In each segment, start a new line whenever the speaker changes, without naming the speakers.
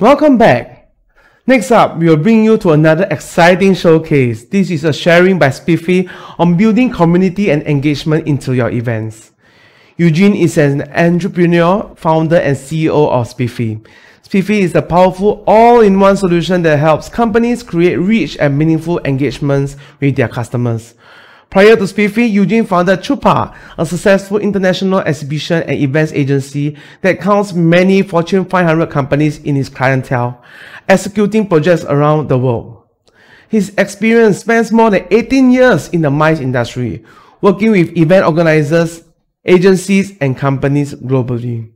Welcome back. Next up, we will bring you to another exciting showcase. This is a sharing by Spiffy on building community and engagement into your events. Eugene is an entrepreneur, founder, and CEO of Spiffy. Spiffy is a powerful all-in-one solution that helps companies create rich and meaningful engagements with their customers. Prior to Spiffy, Eugene founded Chupa, a successful international exhibition and events agency that counts many Fortune 500 companies in its clientele, executing projects around the world. His experience spans more than 18 years in the MICE industry, working with event organizers, agencies, and companies globally.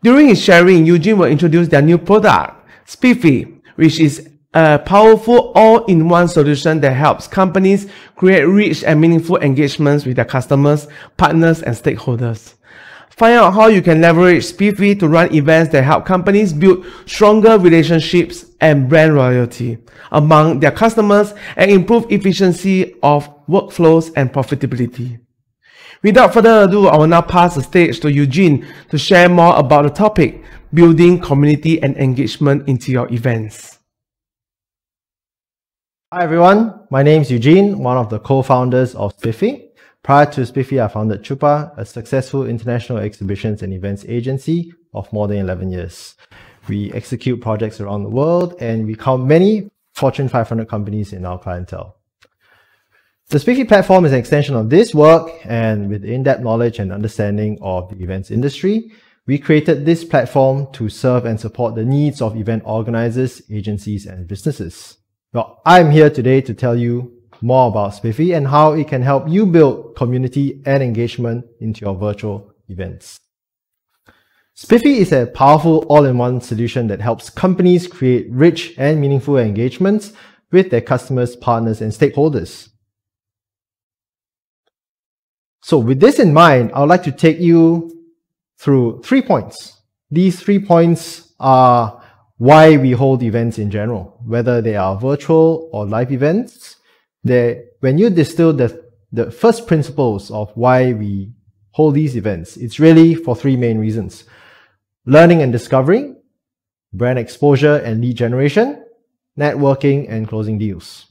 During his sharing, Eugene will introduce their new product, Spiffy, which is a powerful all-in-one solution that helps companies create rich and meaningful engagements with their customers, partners, and stakeholders. Find out how you can leverage Spiffy to run events that help companies build stronger relationships and brand loyalty among their customers and improve efficiency of workflows and profitability. Without further ado, I will now pass the stage to Eugene to share more about the topic, building community and engagement into your events.
Hi everyone, my name is Eugene, one of the co-founders of Spiffy. Prior to Spiffy, I founded Chupa, a successful international exhibitions and events agency of more than 11 years. We execute projects around the world and we count many Fortune 500 companies in our clientele. The Spiffy platform is an extension of this work, and with in-depth knowledge and understanding of the events industry, we created this platform to serve and support the needs of event organizers, agencies, and businesses. Well, I'm here today to tell you more about Spiffy and how it can help you build community and engagement into your virtual events. Spiffy is a powerful all-in-one solution that helps companies create rich and meaningful engagements with their customers, partners, and stakeholders. So with this in mind, I would like to take you through 3 points. These 3 points are why we hold events in general, whether they are virtual or live events. When you distill the first principles of why we hold these events, it's really for 3 main reasons: learning and discovery, brand exposure and lead generation, networking and closing deals.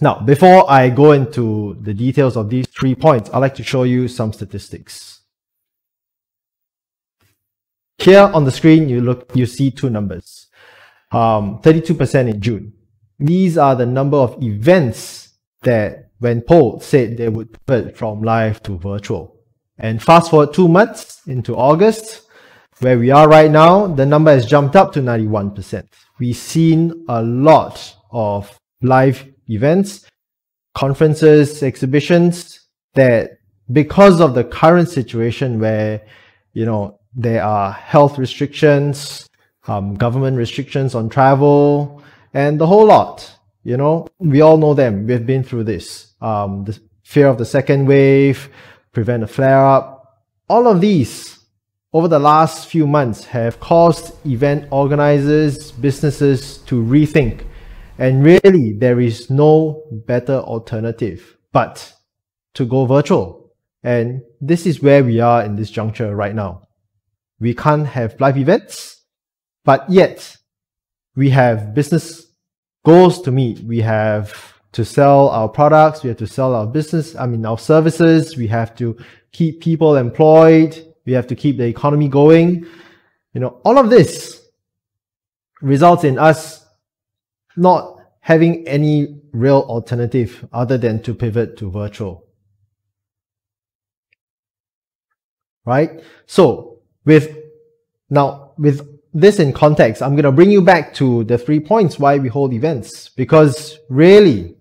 Now, before I go into the details of these 3 points, I'd like to show you some statistics. Here on the screen, you see 2 numbers, 32% in June. These are the number of events that, when polled, said they would pivot from live to virtual. And fast forward 2 months into August, where we are right now, the number has jumped up to 91%. We've seen a lot of live events, conferences, exhibitions that, because of the current situation where, there are health restrictions, government restrictions on travel, and the whole lot. We all know them. We've been through this. The fear of the second wave, prevent a flare-up. All of these, over the last few months, have caused event organizers, businesses to rethink. And really, there is no better alternative but to go virtual. And this is where we are in this juncture right now. We can't have live events, but yet we have business goals to meet. We have to sell our products, we have to sell our our services, we have to keep people employed, we have to keep the economy going. All of this results in us not having any real alternative other than to pivot to virtual. Right? So, with this in context, I'm going to bring you back to the 3 points why we hold events. Because really,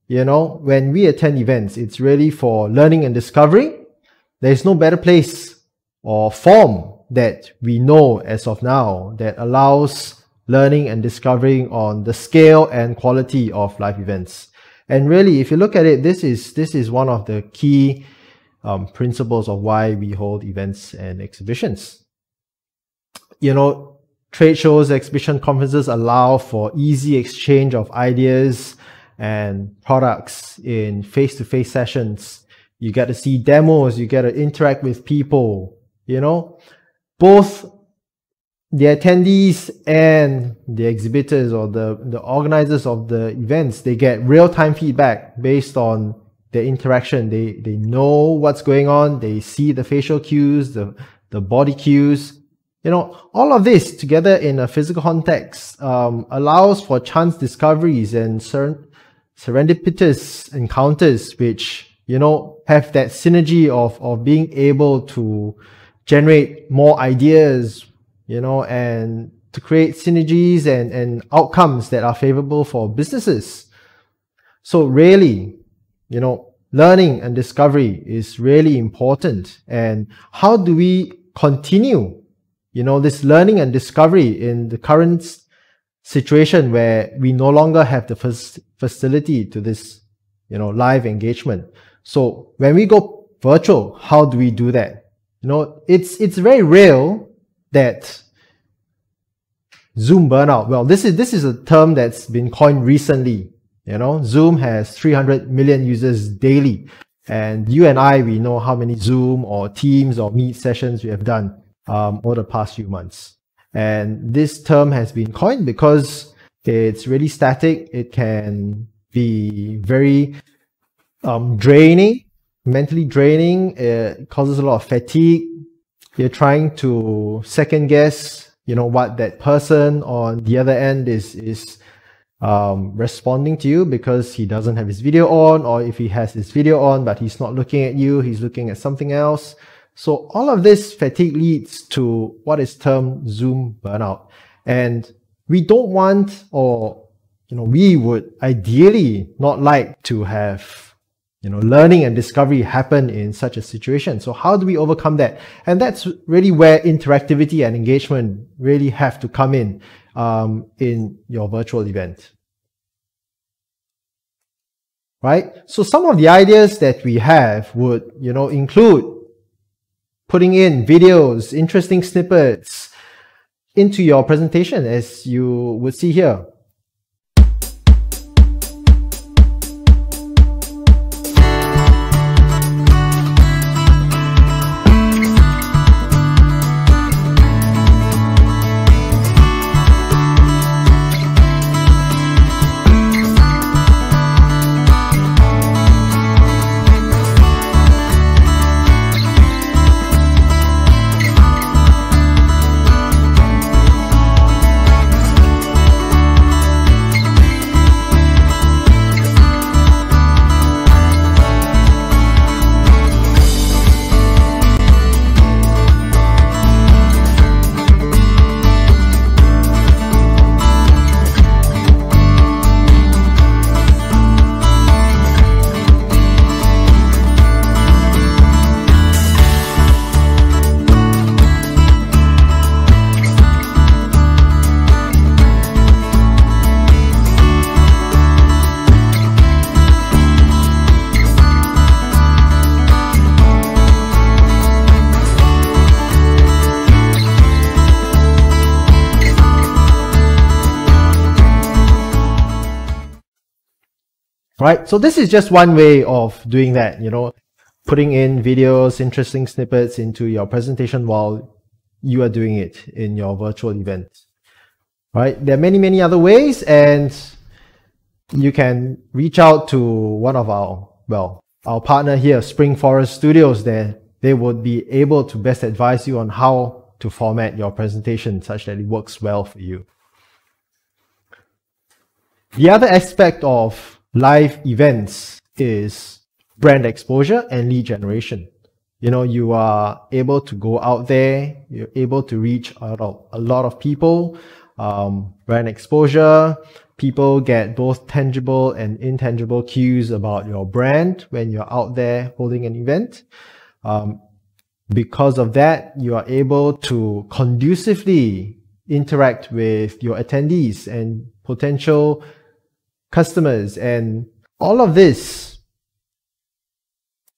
when we attend events, it's really for learning and discovery. There's no better place or form that we know as of now that allows learning and discovering on the scale and quality of live events. And really, if you look at it, this is one of the key principles of why we hold events and exhibitions. Trade shows, exhibition conferences allow for easy exchange of ideas and products in face-to-face sessions. You get to see demos, you get to interact with people, Both the attendees and the exhibitors or the organizers of the events, they get real-time feedback based on their interaction. They know what's going on. They see the facial cues, the body cues. You know, all of this together in a physical context allows for chance discoveries and serendipitous encounters, which, you know, have that synergy of being able to generate more ideas, you know, and to create synergies and outcomes that are favorable for businesses. So really, you know, learning and discovery is really important. And how do we continue, you know, this learning and discovery in the current situation where we no longer have the facility to this, you know, live engagement? So when we go virtual, how do we do that? You know, it's very real that Zoom burnout. Well, this is a term that's been coined recently. You know, Zoom has 300 million users daily, and you and I, we know how many Zoom or Teams or Meet sessions we have done over the past few months. And this term has been coined because it's really static. It can be very draining, mentally draining. It causes a lot of fatigue. You're trying to second guess, you know, what that person on the other end is responding to you because he doesn't have his video on, or if he has his video on but he's not looking at you, he's looking at something else. So all of this fatigue leads to what is termed Zoom burnout. And we don't want, or, you know, we would ideally not like to have, you know, learning and discovery happen in such a situation. So how do we overcome that? And that's really where interactivity and engagement really have to come in your virtual event. Right? So some of the ideas that we have would, you know, include putting in videos, interesting snippets into your presentation, as you would see here. Right? So this is just one way of doing that, you know, putting in videos, interesting snippets into your presentation while you are doing it in your virtual event. Right? There are many, many other ways, and you can reach out to one of our partner here, Spring Forest Studios. They would be able to best advise you on how to format your presentation such that it works well for you. The other aspect of live events is brand exposure and lead generation. You know, you are able to go out there, you're able to reach a lot of people. Brand exposure, people get both tangible and intangible cues about your brand when you're out there holding an event. Because of that, you are able to conducively interact with your attendees and potential customers, and all of this,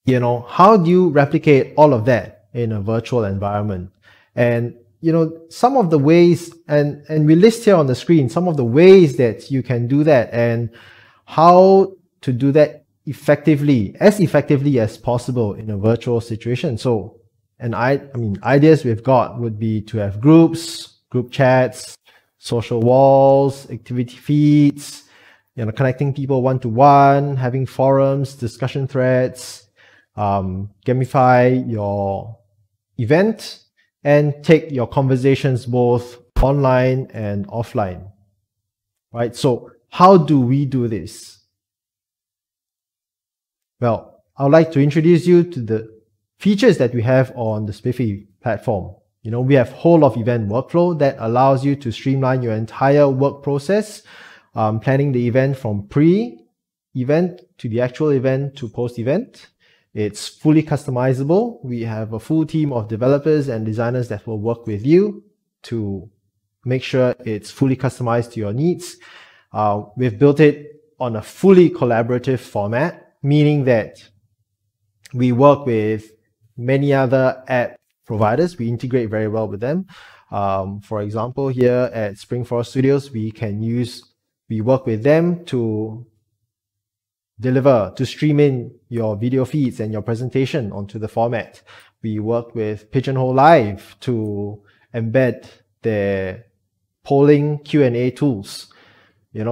you know, how do you replicate all of that in a virtual environment? And, you know, some of the ways, and we list here on the screen, some of the ways that you can do that and how to do that effectively as possible in a virtual situation. So, and I mean, ideas we've got would be to have groups, group chats, social walls, activity feeds, connecting people one-to-one, having forums, discussion threads, gamify your event, and take your conversations both online and offline. Right? So how do we do this? Well, I would like to introduce you to the features that we have on the Spiffy platform. We have whole of event workflow that allows you to streamline your entire work process, planning the event from pre-event to the actual event to post-event. It's fully customizable. We have a full team of developers and designers that will work with you to make sure it's fully customized to your needs. We've built it on a fully collaborative format, meaning that we work with many other app providers. We integrate very well with them. For example, here at Spring Forest Studios, we work with them to stream in your video feeds and your presentation onto the format. We work with Pigeonhole Live to embed their polling Q&A tools.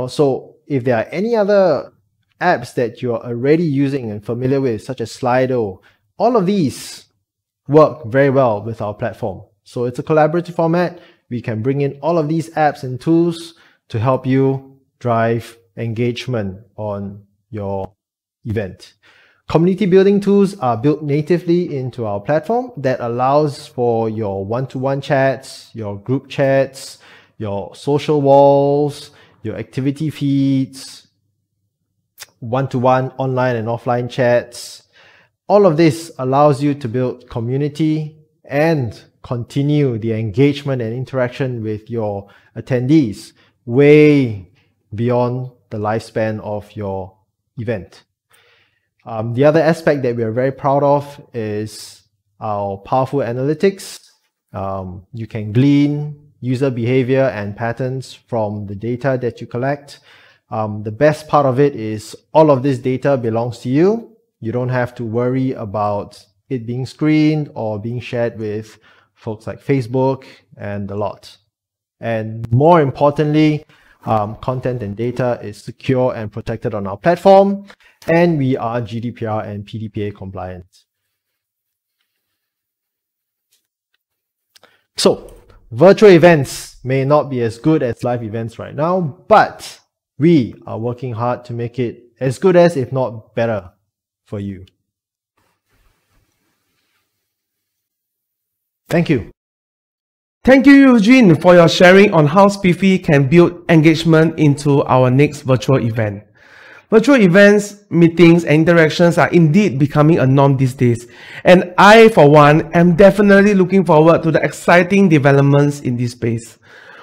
So if there are any other apps that you're already using and familiar with, such as Slido, all of these work very well with our platform. So it's a collaborative format. We can bring in all of these apps and tools to help you drive engagement on your event. Community building tools are built natively into our platform that allows for your one-to-one chats, your group chats, your social walls, your activity feeds, one-to-one online and offline chats. All of this allows you to build community and continue the engagement and interaction with your attendees way beyond the lifespan of your event. The other aspect that we are very proud of is our powerful analytics. You can glean user behavior and patterns from the data that you collect. The best part of it is all of this data belongs to you. You don't have to worry about it being screened or being shared with folks like Facebook and a lot. And more importantly, content and data is secure and protected on our platform, and we are GDPR and PDPA compliant. So, virtual events may not be as good as live events right now, but we are working hard to make it as good as, if not better, for you. Thank you.
Thank you, Eugene, for your sharing on how Spiffy can build engagement into our next virtual event. Virtual events, meetings, and interactions are indeed becoming a norm these days, and I, for one, am definitely looking forward to the exciting developments in this space.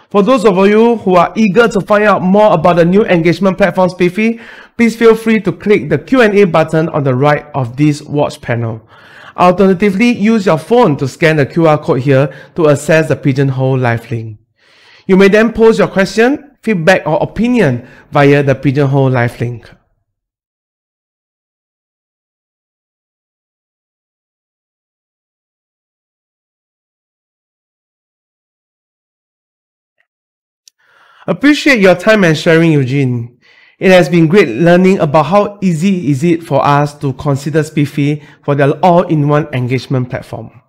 For those of you who are eager to find out more about the new engagement platform Spiffy, please feel free to click the Q&A button on the right of this watch panel. Alternatively, use your phone to scan the QR code here to access the Pigeonhole Live link. You may then post your question, feedback, or opinion via the Pigeonhole Live link. Appreciate your time and sharing, Eugene. It has been great learning about how easy is it for us to consider Spiffy for the all-in-one engagement platform.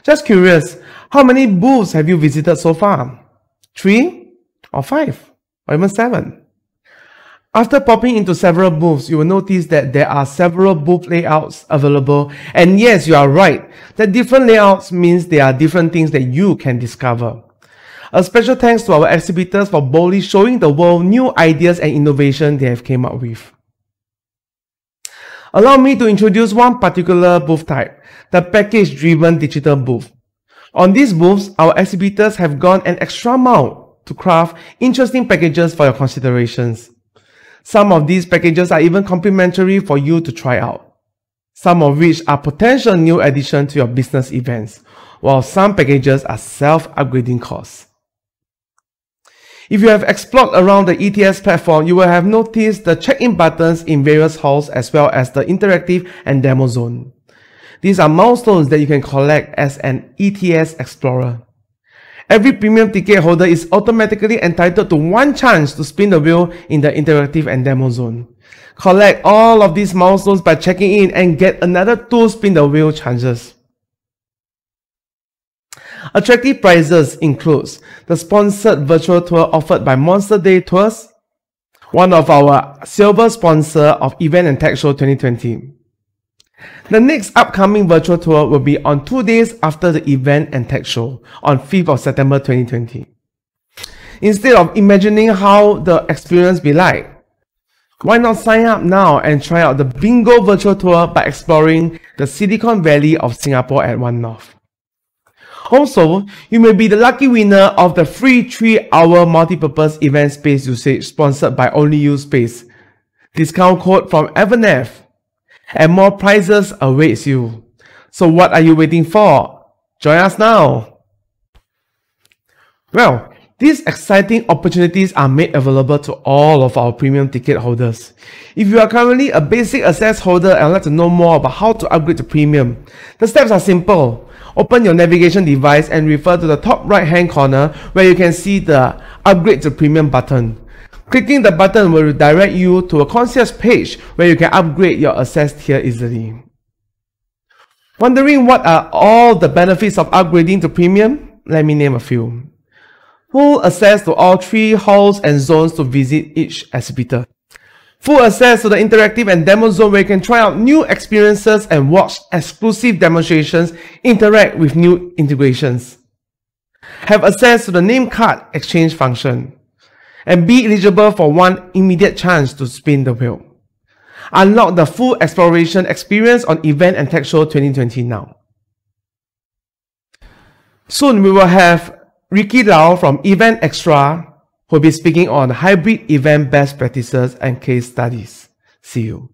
Just curious, how many booths have you visited so far? 3 or 5 or even 7? After popping into several booths, you will notice that there are several booth layouts available, and yes, you are right, that different layouts means there are different things that you can discover. A special thanks to our exhibitors for boldly showing the world new ideas and innovation they have came up with. Allow me to introduce one particular booth type, the package-driven digital booth. On these booths, our exhibitors have gone an extra mile to craft interesting packages for your considerations. Some of these packages are even complimentary for you to try out, some of which are potential new additions to your business events, while some packages are self-upgrading costs. If you have explored around the ETS platform, you will have noticed the check-in buttons in various halls as well as the interactive and demo zone. These are milestones that you can collect as an ETS explorer. Every premium ticket holder is automatically entitled to one chance to spin the wheel in the interactive and demo zone. Collect all of these milestones by checking in and get another 2 spin the wheel chances. Attractive prizes includes the sponsored virtual tour offered by Monster Day Tours, one of our silver sponsor of Event and Tech Show 2020. The next upcoming virtual tour will be on 2 days after the Event and Tech Show on 5th of September 2020. Instead of imagining how the experience be like, why not sign up now and try out the Bingo virtual tour by exploring the Silicon Valley of Singapore at One North. Also, you may be the lucky winner of the free 3-hour multi-purpose event space usage sponsored by Only You Space. Discount code from Evernev. And more prizes awaits you. So what are you waiting for? Join us now. Well, these exciting opportunities are made available to all of our premium ticket holders. If you are currently a basic access holder and would like to know more about how to upgrade to premium, the steps are simple. Open your navigation device and refer to the top right hand corner where you can see the Upgrade to Premium button. Clicking the button will redirect you to a concierge page where you can upgrade your access tier easily. Wondering what are all the benefits of upgrading to premium? Let me name a few. Full access to all 3 halls and zones to visit each exhibitor. Full access to the interactive and demo zone where you can try out new experiences and watch exclusive demonstrations, interact with new integrations. Have access to the name card exchange function. And be eligible for one immediate chance to spin the wheel. Unlock the full exploration experience on Event and Tech Show 2020 now. Soon we will have Ricky Lau from Event Extra who will be speaking on hybrid event best practices and case studies. See you.